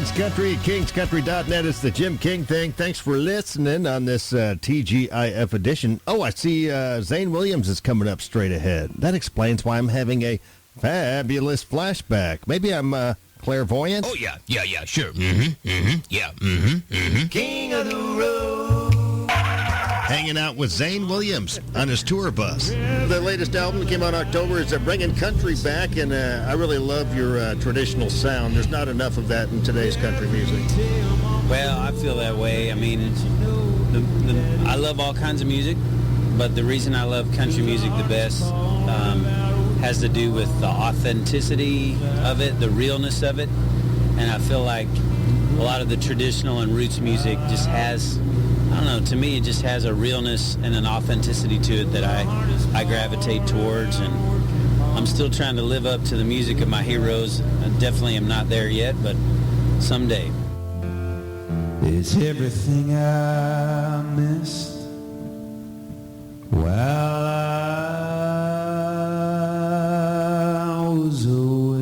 King's Country, kingscountry.net. It's the Jim King Thing. Thanks for listening on this TGIF edition. Oh, I see Zane Williams is coming up straight ahead. That explains why I'm having a fabulous flashback. Maybe I'm clairvoyant? Oh, yeah, sure. King of the road. Hanging out with Zane Williams on his tour bus. The latest album that came out in October is Bringing Country Back, and I really love your traditional sound. There's not enough of that in today's country music. Well, I feel that way. I mean, I love all kinds of music, but the reason I love country music the best has to do with the authenticity of it, the realness of it, and I feel like a lot of the traditional and roots music just has, I don't know, to me it just has a realness and an authenticity to it that I gravitate towards, and I'm still trying to live up to the music of my heroes. I definitely am not there yet, but someday. It's everything I missed while I was away.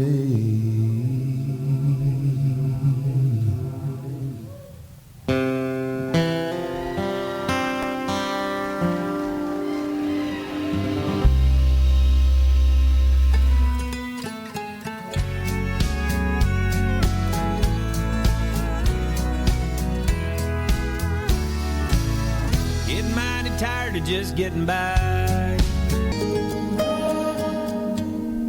Just getting by.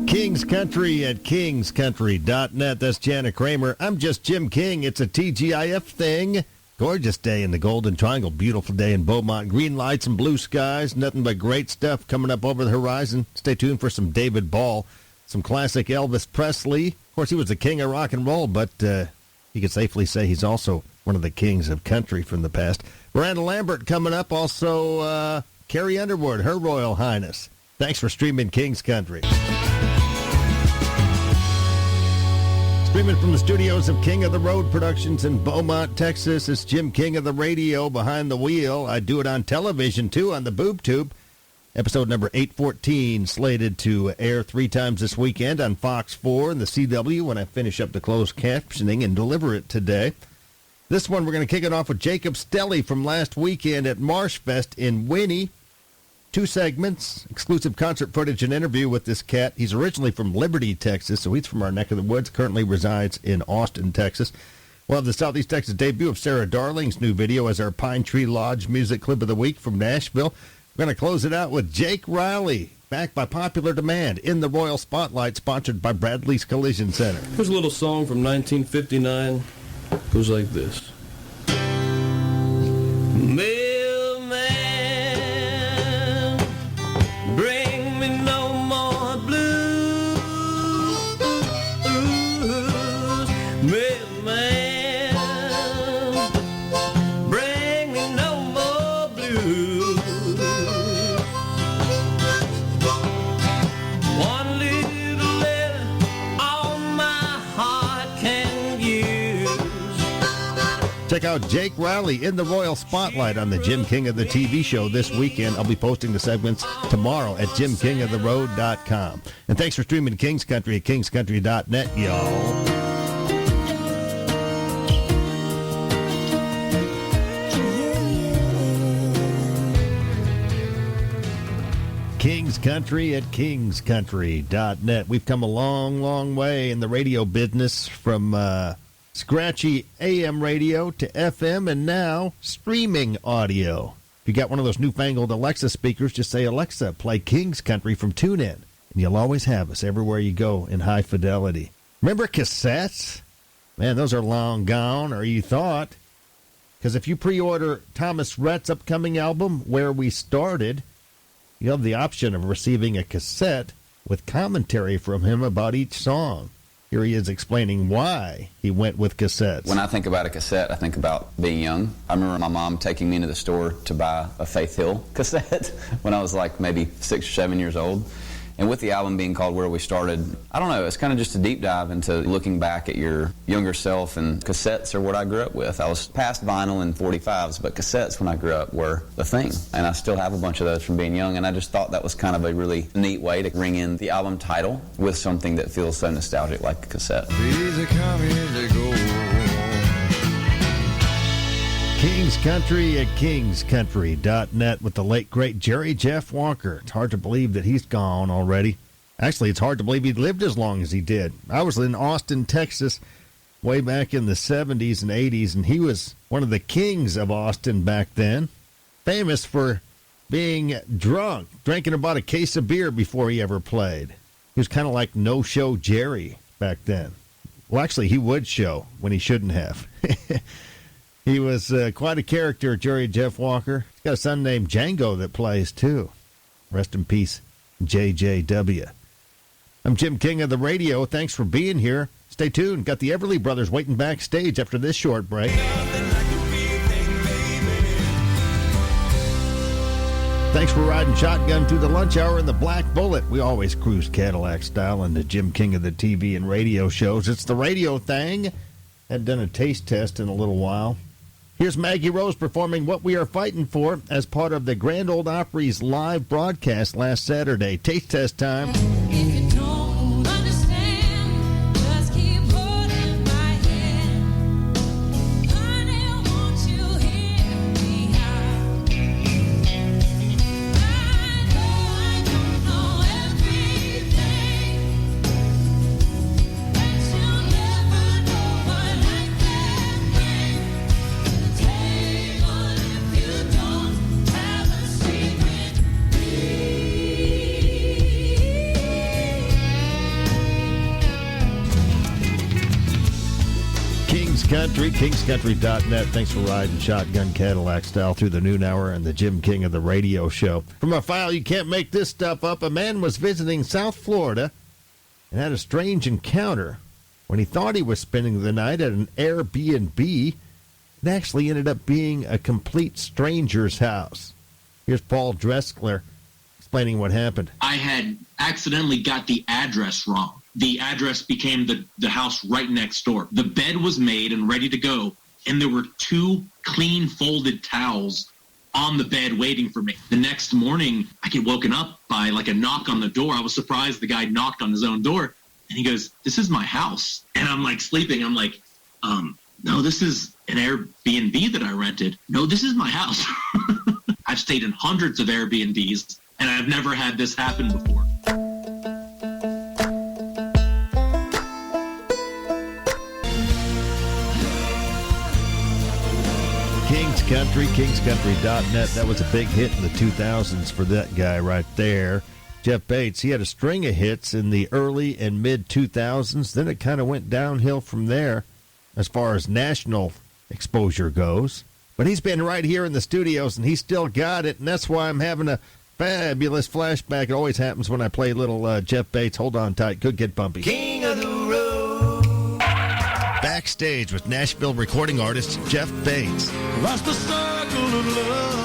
King's Country at kingscountry.net. That's Jana Kramer. I'm just Jim King. It's a TGIF thing. Gorgeous day in the Golden Triangle. Beautiful day in Beaumont. Green lights and blue skies. Nothing but great stuff coming up over the horizon. Stay tuned for some David Ball, some classic Elvis Presley. Of course, he was the king of rock and roll, but you can safely say he's also one of the kings of country from the past. Miranda Lambert coming up. Also, Carrie Underwood, Her Royal Highness. Thanks for streaming King's Country. Streaming from the studios of King of the Road Productions in Beaumont, Texas. It's Jim King of the Radio behind the wheel. I do it on television, too, on the Boob Tube. Episode number 814, slated to air 3 times this weekend on Fox 4 and the CW when I finish up the closed captioning and deliver it today. This one, we're going to kick it off with Jacob Stelly from last weekend at Marshfest in Winnie. 2 segments, exclusive concert footage and interview with this cat. He's originally from Liberty, Texas, so he's from our neck of the woods, currently resides in Austin, Texas. We'll have the Southeast Texas debut of Sarah Darling's new video as our Pine Tree Lodge music clip of the week from Nashville. We're going to close it out with Jake Riley, back by popular demand, in the Royal Spotlight, sponsored by Bradley's Collision Center. Here's a little song from 1959. Goes like this. Mailman, bring me no more blues. Mailman, bring me no more blues. One little letter on my heart can use. Check out Jake Riley in the Royal Spotlight on the Jim King of the TV show this weekend. I'll be posting the segments tomorrow at jimkingoftheroad.com. And thanks for streaming King's Country at kingscountry.net, y'all. King's Country at kingscountry.net. We've come a long, long way in the radio business from scratchy AM radio to FM and now streaming audio. If you got one of those newfangled Alexa speakers, just say, Alexa, play King's Country from TuneIn. And you'll always have us everywhere you go in high fidelity. Remember cassettes? Man, those are long gone, or you thought. Because if you pre-order Thomas Rhett's upcoming album, Where We Started, you have the option of receiving a cassette with commentary from him about each song. Here he is explaining why he went with cassettes. When I think about a cassette, I think about being young. I remember my mom taking me into the store to buy a Faith Hill cassette when I was like maybe 6 or 7 years old. And with the album being called Where We Started, I don't know, it's kind of just a deep dive into looking back at your younger self, and cassettes are what I grew up with. I was past vinyl and 45s, but cassettes when I grew up were the thing. And I still have a bunch of those from being young, and I just thought that was kind of a really neat way to ring in the album title with something that feels so nostalgic like a cassette. Days are coming to go. King's Country at kingscountry.net with the late, great Jerry Jeff Walker. It's hard to believe that he's gone already. Actually, it's hard to believe he lived as long as he did. I was in Austin, Texas, way back in the 70s and 80s, and he was one of the kings of Austin back then, famous for being drunk, drinking about a case of beer before he ever played. He was kind of like no-show Jerry back then. Well, actually, he would show when he shouldn't have. He was quite a character, Jerry Jeff Walker. He's got a son named Django that plays, too. Rest in peace, JJW. I'm Jim King of the radio. Thanks for being here. Stay tuned. Got the Everly Brothers waiting backstage after this short break. Thanks for riding shotgun through the lunch hour in the Black Bullet. We always cruise Cadillac style in the Jim King of the TV and radio shows. It's the radio thing. Hadn't done a taste test in a little while. Here's Maggie Rose performing What We Are Fighting For as part of the Grand Ole Opry's live broadcast last Saturday. Taste test time. If you don't understand, just keep holding my hand. Honey, won't you hear me out? I don't know everything, but you'll never know what I can bring to the table if you don't have a secret. King's Country, kingscountry.net. Thanks for riding shotgun Cadillac style through the noon hour and the Jim King of the radio show. From a file you can't make this stuff up, a man was visiting South Florida and had a strange encounter when he thought he was spending the night at an Airbnb. It actually ended up being a complete stranger's house. Here's Paul Dreskler explaining what happened. I had accidentally got the address wrong. The address became the house right next door. The bed was made and ready to go, and there were 2 clean folded towels on the bed waiting for me. The next morning, I get woken up by like a knock on the door. I was surprised the guy knocked on his own door, and he goes, "This is my house." And I'm like sleeping. I'm like, no, this is an Airbnb that I rented. No, this is my house. I've stayed in hundreds of Airbnbs, and I've never had this happen before. King's Country, kingscountry.net. That was a big hit in the 2000s for that guy right there. Jeff Bates, he had a string of hits in the early and mid-2000s. Then it kind of went downhill from there as far as national exposure goes. But he's been right here in the studios, and he's still got it, and that's why I'm having a fabulous flashback. It always happens when I play little Jeff Bates. Hold on tight. Could get bumpy. King of the road. Backstage with Nashville recording artist Jeff Bates. Lost the circle of love.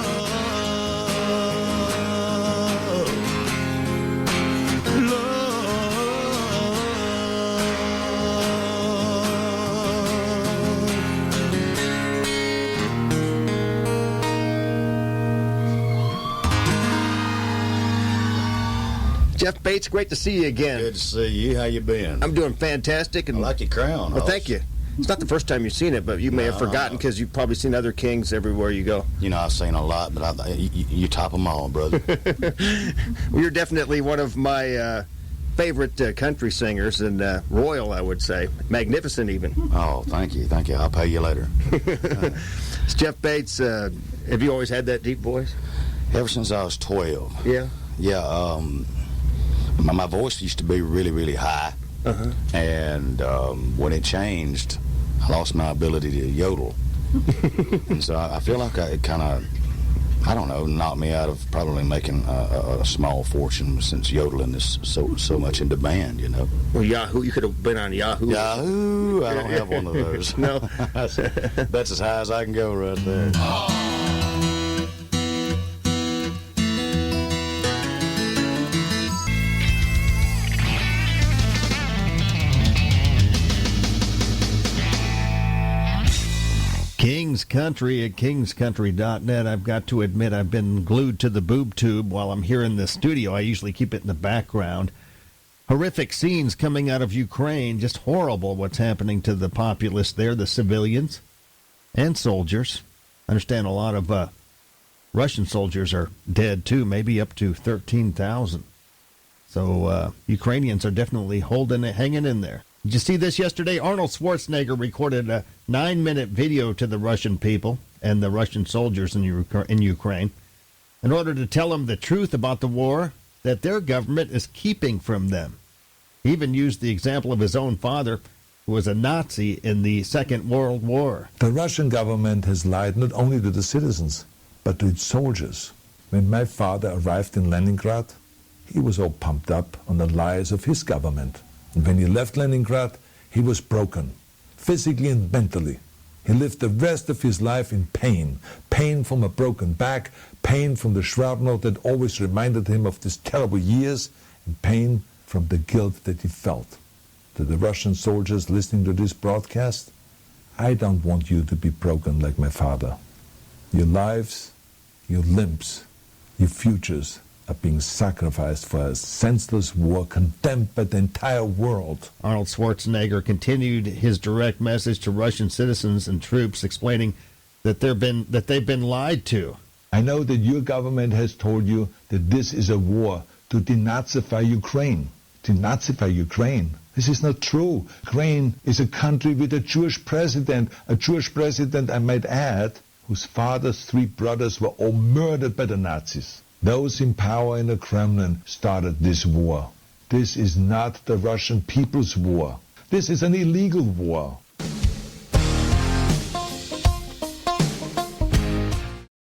Jeff Bates, great to see you again. Good to see you. How you been? I'm doing fantastic. And I like your crown. well, thank you. It's not the first time you've seen it, but you may have forgotten because you've probably seen other kings everywhere you go. You know, I've seen a lot, but you top them all, brother. Well, you're definitely one of my favorite country singers, and royal, I would say. Magnificent, even. Oh, thank you. Thank you. I'll pay you later. It's Jeff Bates. Have you always had that deep voice? Ever since I was 12. Yeah? Yeah. My voice used to be really, really high. Uh-huh. And when it changed, I lost my ability to yodel. And so I feel like it kind of, I don't know, knocked me out of probably making a small fortune since yodeling is so much in demand, you know. Well, Yahoo, you could have been on Yahoo. Yahoo! I don't have one of those. No. That's as high as I can go right there. King's Country at kingscountry.net. I've got to admit I've been glued to the boob tube while I'm here in the studio. I usually keep it in the background. Horrific scenes coming out of Ukraine. Just horrible what's happening to the populace there, the civilians and soldiers. I understand a lot of Russian soldiers are dead, too, maybe up to 13,000. So Ukrainians are definitely hanging in there. Did you see this yesterday? Arnold Schwarzenegger recorded a 9-minute video to the Russian people and the Russian soldiers in Ukraine in order to tell them the truth about the war that their government is keeping from them. He even used the example of his own father, who was a Nazi in the Second World War. The Russian government has lied not only to the citizens, but to its soldiers. When my father arrived in Leningrad, he was all pumped up on the lies of his government. And when he left Leningrad, he was broken, physically and mentally. He lived the rest of his life in pain. Pain from a broken back, pain from the shrapnel that always reminded him of these terrible years, and pain from the guilt that he felt. To the Russian soldiers listening to this broadcast, I don't want you to be broken like my father. Your lives, your limbs, your futures are being sacrificed for a senseless war condemned by the entire world. Arnold Schwarzenegger continued his direct message to Russian citizens and troops, explaining that they've been lied to. I know that your government has told you that this is a war to denazify Ukraine. Denazify Ukraine. This is not true. Ukraine is a country with a Jewish president, I might add, whose father's 3 brothers were all murdered by the Nazis. Those in power in the Kremlin started this war. This is not the Russian people's war. This is an illegal war.